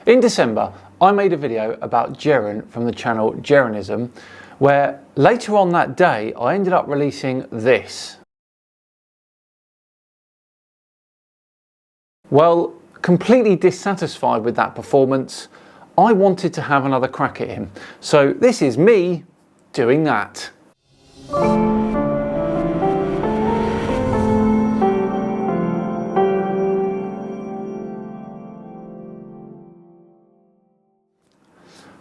In December, I made a video about Jeran from the channel Jeranism, where later on that day, I ended up releasing this. Well, completely dissatisfied with that performance, I wanted to have another crack at him. So this is me doing that.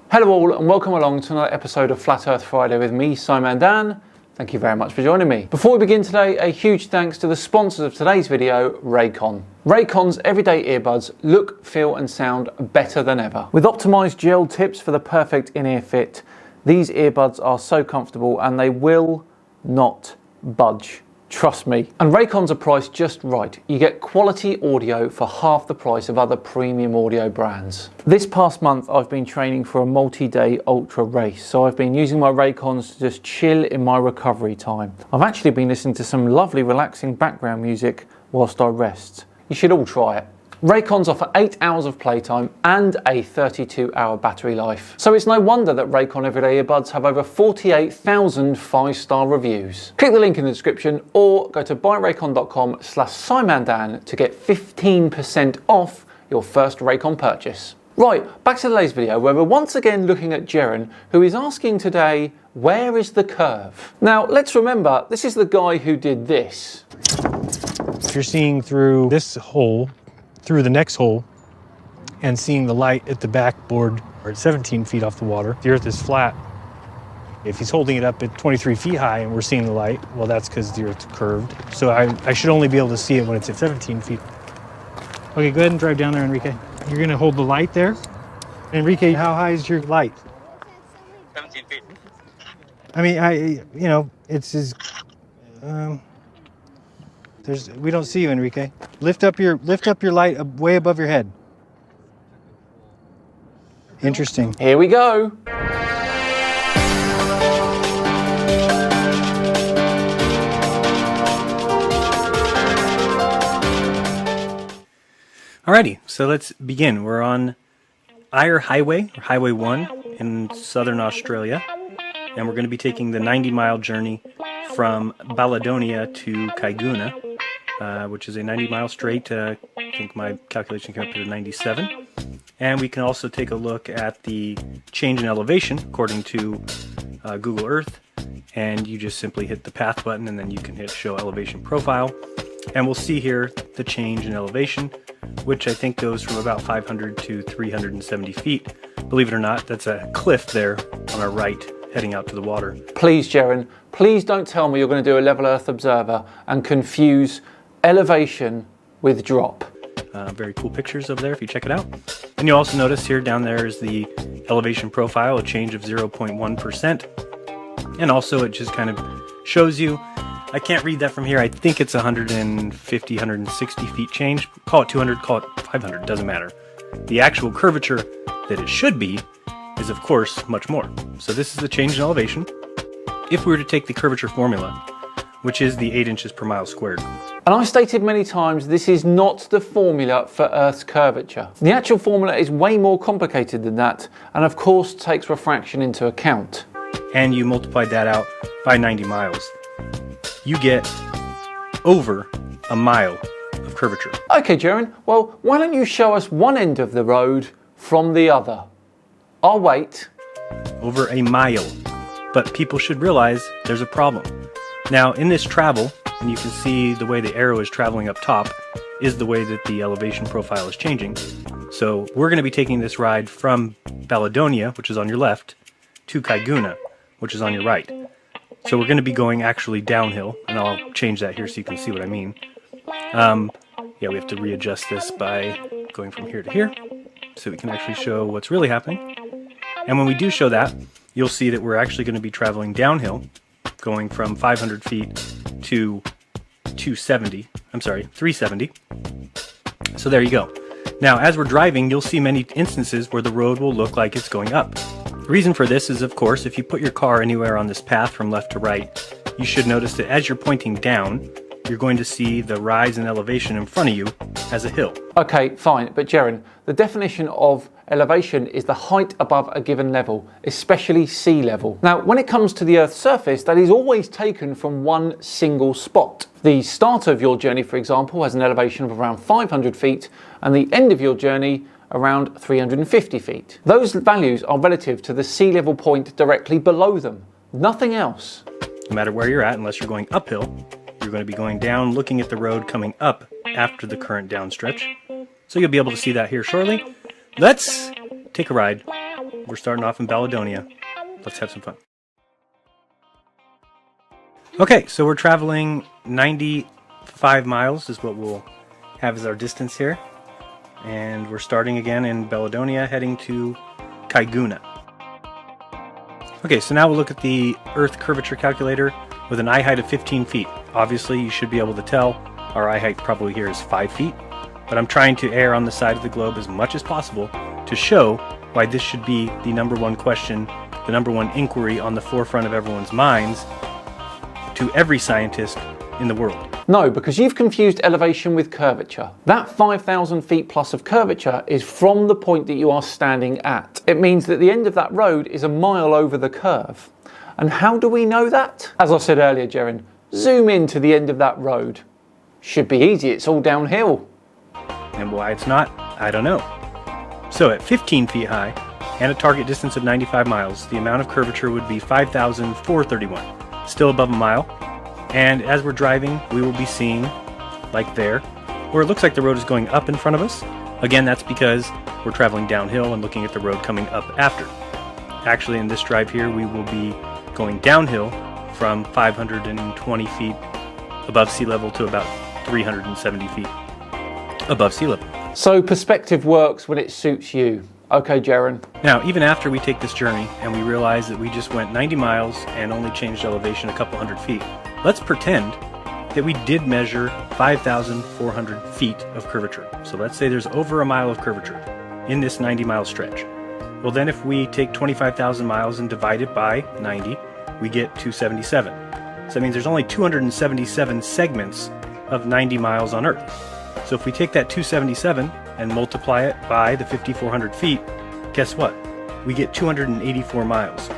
Hello all and welcome along to another episode of Flat Earth Friday with me, Simon Dan. Thank you very much for joining me. Before we begin today, a huge thanks to the sponsors of today's video, Raycon. Raycon's everyday earbuds look, feel and sound better than ever. With optimised gel tips for the perfect in-ear fit, these earbuds are so comfortable and they will not budge. Trust me. And Raycons are priced just right. You get quality audio for half the price of other premium audio brands. This past month I've been training for a multi-day ultra race, so I've been using my Raycons to just chill in my recovery time. I've actually been listening to some lovely relaxing background music whilst I rest. You should all try it. Raycons offer 8 hours of playtime and a 32-hour battery life. So it's no wonder that Raycon everyday earbuds have over 48,000 5-star reviews. Click the link in the description or go to buyraycon.com/SimonDan to get 15% off your first Raycon purchase. Right, back to today's video where we're once again looking at Jeran, who is asking today, where is the curve? Now let's remember, this is the guy who did this. If you're seeing through this hole, through the next hole, and seeing the light at the backboard or at 17 feet off the water, the earth is flat. If he's holding it up at 23 feet high and we're seeing the light, well, that's because the earth's curved. So I should only be able to see it when it's at 17 feet. Okay, go ahead and drive down there, Enrique. You're gonna hold the light there. Enrique, how high is your light? 17 feet. I mean, it's as, we don't see you, Enrique. Lift up your light way above your head. Interesting. Here we go. Alrighty, so let's begin. We're on Eyre Highway, or Highway 1 in southern Australia, and we're going to be taking the 90-mile journey from Baladonia to Kaiguna, which is a 90-mile straight. I think my calculation came up to 97. And we can also take a look at the change in elevation according to Google Earth. And you just simply hit the path button and then you can hit show elevation profile. And we'll see here the change in elevation, which I think goes from about 500 to 370 feet. Believe it or not, that's a cliff there on our right heading out to the water. Please, Jeran, please don't tell me you're going to do a level Earth observer and confuse elevation with drop. Very cool pictures over there if you check it out. And you'll also notice here down there is the elevation profile, a change of 0.1%. And also it just kind of shows you, I can't read that from here, I think it's 150, 160 feet change. Call it 200, call it 500, doesn't matter. The actual curvature that it should be is of course much more. So this is the change in elevation. If we were to take the curvature formula, which is the 8 inches per mile squared. And I've stated many times this is not the formula for Earth's curvature. The actual formula is way more complicated than that, and of course takes refraction into account. And you multiply that out by 90 miles. You get over a mile of curvature. Okay, Jeran, well, why don't you show us one end of the road from the other? I'll wait. Over a mile. But people should realize there's a problem. Now, in this travel, and you can see the way the arrow is traveling up top, is the way that the elevation profile is changing. So we're going to be taking this ride from Baladonia, which is on your left, to Kaiguna, which is on your right. So we're going to be going actually downhill, and I'll change that here so you can see what I mean. Yeah, we have to readjust this by going from here to here, so we can actually show what's really happening. And when we do show that, you'll see that we're actually going to be traveling downhill, going from 500 feet to 370. So there you go. Now, as we're driving, you'll see many instances where the road will look like it's going up. The reason for this is, of course, if you put your car anywhere on this path from left to right, you should notice that as you're pointing down, you're going to see the rise in elevation in front of you as a hill. Okay, fine, but Jeran, the definition of elevation is the height above a given level, especially sea level. Now, when it comes to the Earth's surface, that is always taken from one single spot. The start of your journey, for example, has an elevation of around 500 feet, and the end of your journey around 350 feet. Those values are relative to the sea level point directly below them, nothing else. No matter where you're at, unless you're going uphill, you're going to be going down, looking at the road coming up after the current downstretch. So you'll be able to see that here shortly. Let's take a ride. We're starting off in Baladonia. Let's have some fun. Okay, so we're traveling 95 miles is what we'll have as our distance here. And we're starting again in Baladonia, heading to Kaiguna. Okay, so now we'll look at the Earth curvature calculator with an eye height of 15 feet. Obviously, you should be able to tell our eye height probably here is 5 feet, but I'm trying to err on the side of the globe as much as possible to show why this should be the number one question, the number one inquiry on the forefront of everyone's minds to every scientist in the world. No, because you've confused elevation with curvature. That 5,000 feet plus of curvature is from the point that you are standing at. It means that the end of that road is a mile over the curve. And how do we know that? As I said earlier, Jeran, zoom in to the end of that road. Should be easy, it's all downhill. And why it's not, I don't know. So at 15 feet high and a target distance of 95 miles, the amount of curvature would be 5,431, still above a mile. And as we're driving, we will be seeing, like there, where it looks like the road is going up in front of us. Again, that's because we're traveling downhill and looking at the road coming up after. Actually, in this drive here, we will be going downhill from 520 feet above sea level to about 370 feet above sea level. So perspective works when it suits you. Okay, Jeran. Now, even after we take this journey and we realize that we just went 90 miles and only changed elevation a couple hundred feet, let's pretend that we did measure 5,400 feet of curvature. So let's say there's over a mile of curvature in this 90-mile stretch. Well, then if we take 25,000 miles and divide it by 90, we get 277. So that means there's only 277 segments of 90 miles on Earth. So if we take that 277 and multiply it by the 5,400 feet, guess what? We get 284 miles.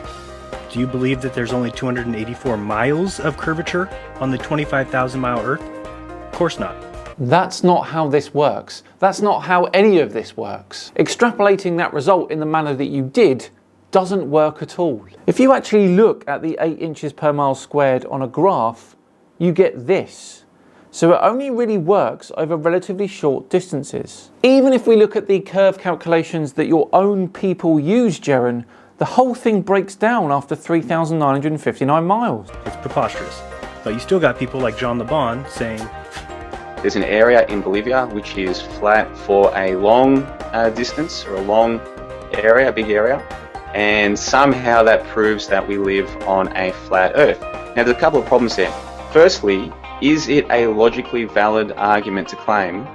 Do you believe that there's only 284 miles of curvature on the 25,000 mile Earth? Of course not. That's not how this works. That's not how any of this works. Extrapolating that result in the manner that you did doesn't work at all. If you actually look at the 8 inches per mile squared on a graph, you get this. So it only really works over relatively short distances. Even if we look at the curve calculations that your own people use, Jeran, the whole thing breaks down after 3,959 miles. It's preposterous. But you still got people like John Le Bon saying, there's an area in Bolivia which is flat for a long distance, or a long area, a big area, and somehow that proves that we live on a flat Earth. Now, there's a couple of problems there. Firstly, is it a logically valid argument to claim,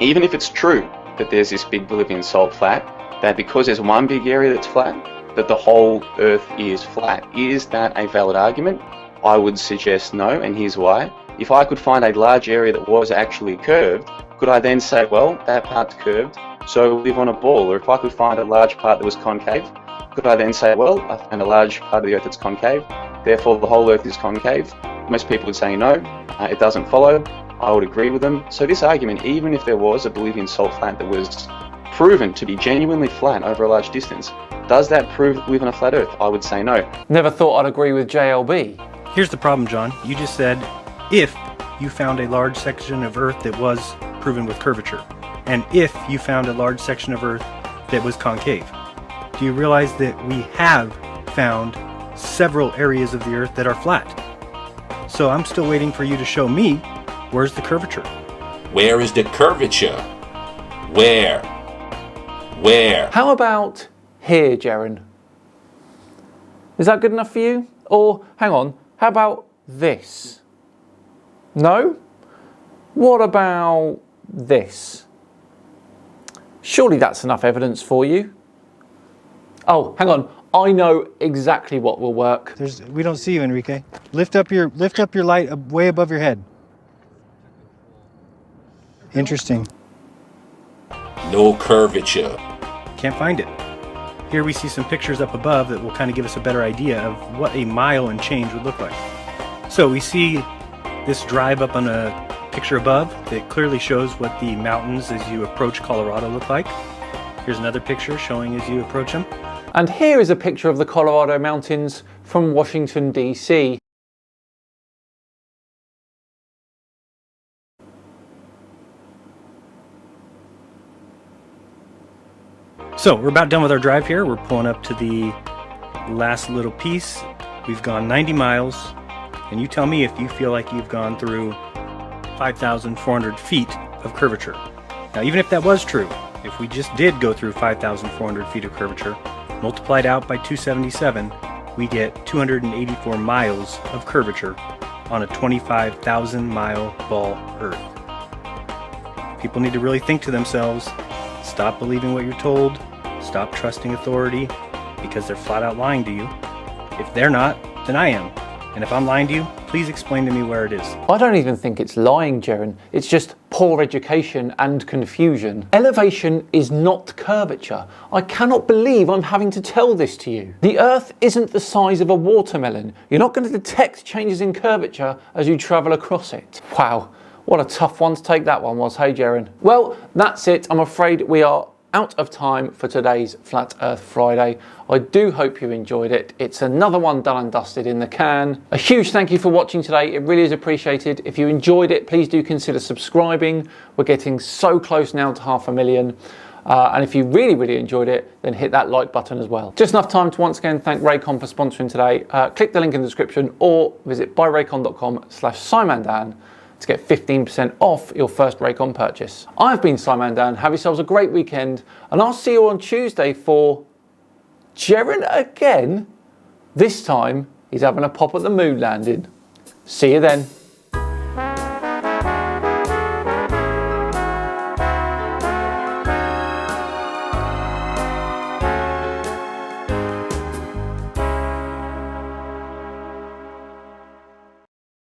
even if it's true that there's this big Bolivian salt flat, that because there's one big area that's flat, that the whole Earth is flat? Is that a valid argument? I would suggest no, and here's why. If I could find a large area that was actually curved, could I then say, well, that part's curved, so we live on a ball? Or if I could find a large part that was concave, could I then say, well, I found a large part of the Earth that's concave, therefore the whole Earth is concave? Most people would say no, it doesn't follow. I would agree with them. So this argument, even if there was a Bolivian salt flat that was proven to be genuinely flat over a large distance, does that prove that we live on a flat Earth? I would say no. Never thought I'd agree with JLB. Here's the problem, John. You just said, if you found a large section of Earth that was proven with curvature, and if you found a large section of Earth that was concave. Do you realize that we have found several areas of the Earth that are flat? So I'm still waiting for you to show me, where's the curvature? Where is the curvature? Where? How about here, Jeran? Is that good enough for you? Or, hang on, how about this? No? What about this? Surely that's enough evidence for you. Oh, hang on. I know exactly what will work. We don't see you, Enrique. Lift up your light way above your head. Interesting. No curvature. Can't find it. Here we see some pictures up above that will kind of give us a better idea of what a mile and change would look like. So we see this drive up on a picture above that clearly shows what the mountains as you approach Colorado look like. Here's another picture showing as you approach them. And here is a picture of the Colorado mountains from Washington, D.C. So we're about done with our drive here. We're pulling up to the last little piece. We've gone 90 miles, and you tell me if you feel like you've gone through 5,400 feet of curvature. Now, even if that was true, if we just did go through 5,400 feet of curvature, multiplied out by 277, we get 284 miles of curvature on a 25,000 mile ball Earth. People need to really think to themselves, stop believing what you're told, stop trusting authority, because they're flat out lying to you. If they're not, then I am. And if I'm lying to you, please explain to me where it is. I don't even think it's lying, Jeran. It's just poor education and confusion. Elevation is not curvature. I cannot believe I'm having to tell this to you. The Earth isn't the size of a watermelon. You're not going to detect changes in curvature as you travel across it. Wow, what a tough one to take that one was, hey Jeran? Well, that's it. I'm afraid we are out of time for today's Flat Earth Friday. I do hope you enjoyed it. It's another one done and dusted in the can. A huge thank you for watching today. It really is appreciated. If you enjoyed it, please do consider subscribing. We're getting so close now to 500,000. And if you really enjoyed it, then hit that like button as well. Just enough time to once again thank Raycon for sponsoring today. Click the link in the description or visit buyraycon.com/SimonDan to get 15% off your first Raycon purchase. I've been Simon Dan. Have yourselves a great weekend, and I'll see you on Tuesday for Jeran again. This time, he's having a pop at the moon landing. See you then.